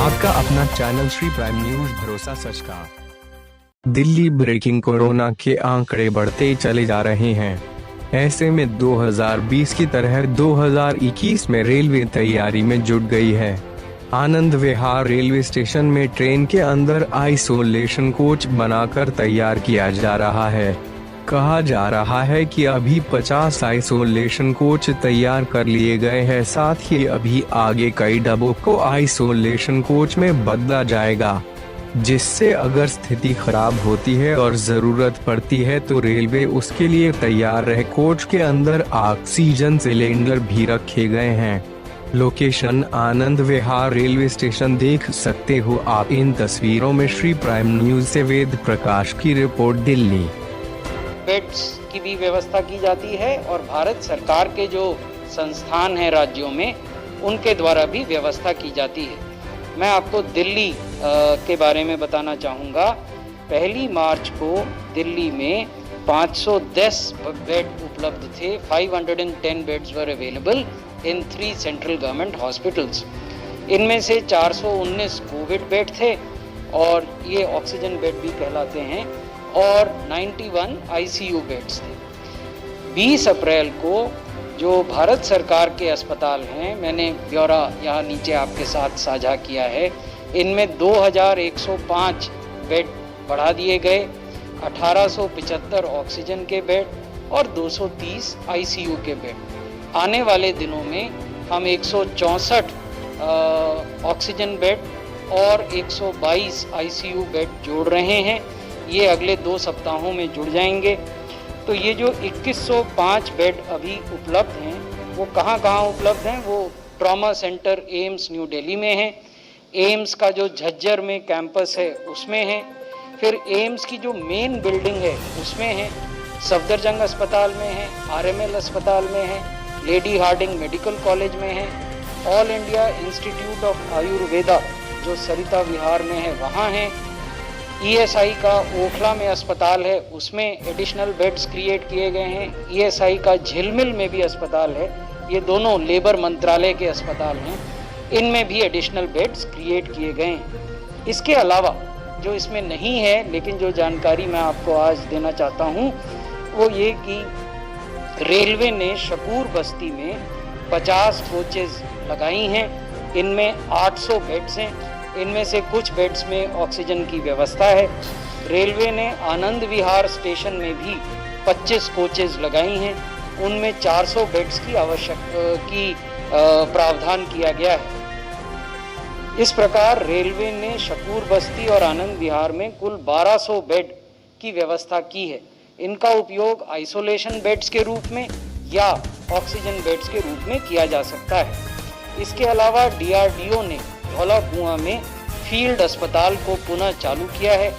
आपका अपना channel Shri prime news, भरोसा सच का। दिल्ली ब्रेकिंग, कोरोना के आंकड़े बढ़ते चले जा रहे हैं। ऐसे में 2020 की तरह 2021 में रेलवे तैयारी में जुट गई है। आनंद विहार रेलवे स्टेशन में ट्रेन के अंदर आइसोलेशन कोच बनाकर तैयार किया जा रहा है। कहा जा रहा है कि अभी 50 आइसोलेशन कोच तैयार कर लिए गए हैं। साथ ही अभी आगे कई डब्बों को आइसोलेशन कोच में बदला जाएगा, जिससे अगर स्थिति खराब होती है और जरूरत पड़ती है तो रेलवे उसके लिए तैयार रहे। कोच के अंदर ऑक्सीजन सिलेंडर भी रखे गए हैं। Location Anand Vihar railway station देख सकते हो आप इन तस्वीरों में। श्री प्राइम न्यूज से वेद प्रकाश की रिपोर्ट, दिल्ली। बेड्स की भी व्यवस्था की जाती है और भारत सरकार के जो संस्थान हैं राज्यों में, उनके द्वारा भी व्यवस्था की जाती है। मैं आपको दिल्ली के बारे में बताना चाहूँगा। 1 मार्च को दिल्ली में 510 बेड उपलब्ध थे। 510 beds were available in 3 central government hospitals. इनमें से 419 कोविड बेड थे और ये ऑक्सीजन बेड भी कहलाते हैं, और 91 आईसीयू बेड्स थे। 20 अप्रैल को जो भारत सरकार के अस्पताल हैं, मैंने ब्यौरा यहाँ नीचे आपके साथ साझा किया है, इनमें 2105 बेड बढ़ा दिए गए, 1875 ऑक्सीजन के बेड और 230 आईसीयू के बेड। आने वाले दिनों में हम 164 ऑक्सीजन बेड और 122 आईसीयू बेड जोड़ रहे हैं। ये अगले 2 सप्ताहों में जुड़ जाएंगे। तो ये जो 2105 बेड अभी उपलब्ध हैं, वो कहाँ कहाँ उपलब्ध हैं? वो trauma centre AIIMS new Delhi में है, एम्स का जो झज्जर में कैंपस है उसमें है, फिर एम्स की जो मेन बिल्डिंग है उसमें है, सफदरजंग अस्पताल में है, आरएमएल अस्पताल में है, लेडी हार्डिंग मेडिकल कॉलेज में है, all India institute of Ayurveda जो सरिता विहार में है वहाँ है, ईएसआई का ओखला में अस्पताल है, उसमें एडिशनल बेड्स क्रिएट किए गए हैं। ईएसआई का झिलमिल में भी अस्पताल है, ये दोनों लेबर मंत्रालय के अस्पताल हैं, इनमें भी एडिशनल बेड्स क्रिएट किए गए हैं। इसके अलावा जो इसमें नहीं है, लेकिन जो जानकारी मैं आपको आज देना चाहता हूँ वो ये कि रेलवे ने शकूर बस्ती में 50 कोचेज लगाई हैं। इनमें 800 बेड्स हैं। इनमें से कुछ बेड्स में ऑक्सीजन की व्यवस्था है। रेलवे ने आनंद विहार स्टेशन में भी 25 कोचेज लगाई हैं। उनमें 400 बेड्स की प्रावधान किया गया है। इस प्रकार रेलवे ने शकूर बस्ती और आनंद विहार में कुल 1200 बेड की व्यवस्था की है। इनका उपयोग आइसोलेशन बेड्स के रूप में या ऑक्सीजन बेड्स के रूप में किया जा सकता है। इसके अलावा डीआरडीओ ने धौला कुआं में फील्ड अस्पताल को पुनः चालू किया है,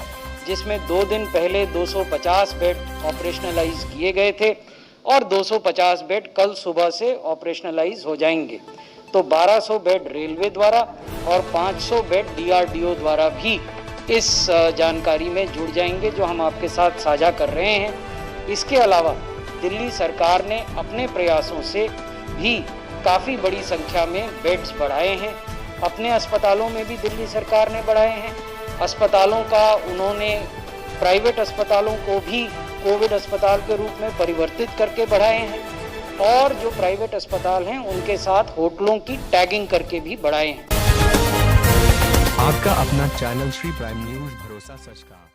जिसमें 2 दिन पहले 250 बेड ऑपरेशनलाइज किए गए थे और 250 बेड कल सुबह से ऑपरेशनलाइज हो जाएंगे। तो 1200 बेड रेलवे द्वारा और 500 बेड डीआरडीओ द्वारा भी इस जानकारी में जुड़ जाएंगे जो हम आपके साथ साझा कर रहे हैं। इसके अलावा दिल्ली सरकार ने अपने प्रयासों से भी काफ़ी बड़ी संख्या में बेड्स बढ़ाए हैं। अपने अस्पतालों में भी दिल्ली सरकार ने बढ़ाए हैं। अस्पतालों का उन्होंने प्राइवेट अस्पतालों को भी कोविड अस्पताल के रूप में परिवर्तित करके बढ़ाए हैं, और जो प्राइवेट अस्पताल हैं उनके साथ होटलों की टैगिंग करके भी बढ़ाए हैं। आपका अपना चैनल श्री प्राइम न्यूज, भरोसा सच का।